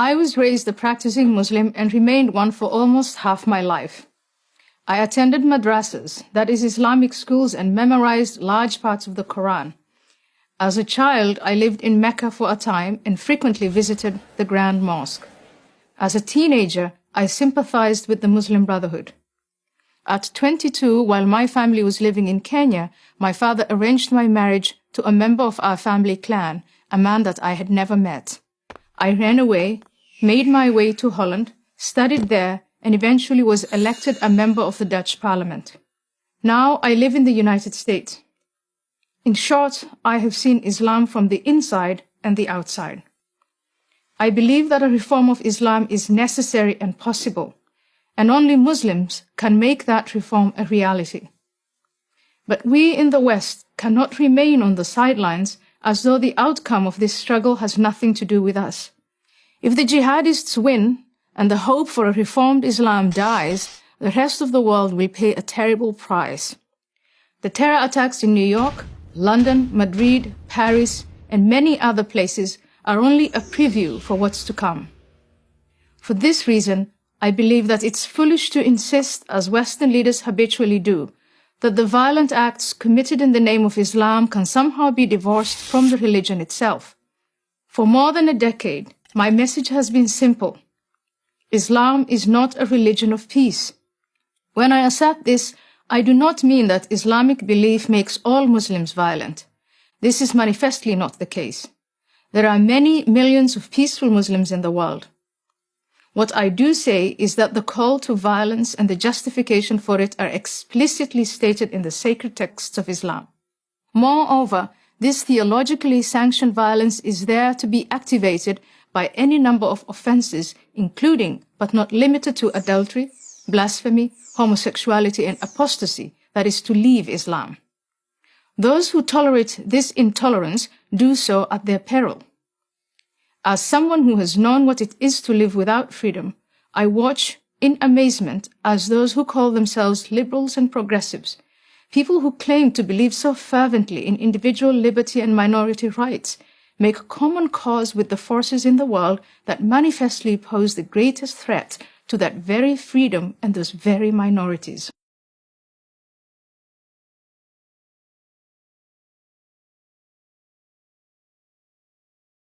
I was raised a practicing Muslim and remained one for almost half my life. I attended madrasas, that is Islamic schools, and memorized large parts of the Quran. As a child, I lived in Mecca for a time and frequently visited the Grand Mosque. As a teenager, I sympathized with the Muslim Brotherhood. At 22, while my family was living in Kenya, my father arranged my marriage to a member of our family clan, a man that I had never met. I ran away, made my way to Holland, studied there, and eventually was elected a member of the Dutch Parliament. Now I live in the United States. In short, I have seen Islam from the inside and the outside. I believe that a reform of Islam is necessary and possible, and only Muslims can make that reform a reality. But we in the West cannot remain on the sidelines as though the outcome of this struggle has nothing to do with us. If the jihadists win and the hope for a reformed Islam dies, the rest of the world will pay a terrible price. The terror attacks in New York, London, Madrid, Paris, and many other places are only a preview for what's to come. For this reason, I believe that it's foolish to insist, as Western leaders habitually do, that the violent acts committed in the name of Islam can somehow be divorced from the religion itself. For more than a decade, my message has been simple. Islam is not a religion of peace. When I assert this, I do not mean that Islamic belief makes all Muslims violent. This is manifestly not the case. There are many millions of peaceful Muslims in the world. What I do say is that the call to violence and the justification for it are explicitly stated in the sacred texts of Islam. Moreover, this theologically sanctioned violence is there to be activated by any number of offenses, including, but not limited to, adultery, blasphemy, homosexuality, and apostasy, that is, to leave Islam. Those who tolerate this intolerance do so at their peril. As someone who has known what it is to live without freedom, I watch in amazement as those who call themselves liberals and progressives, people who claim to believe so fervently in individual liberty and minority rights, make common cause with the forces in the world that manifestly pose the greatest threat to that very freedom and those very minorities.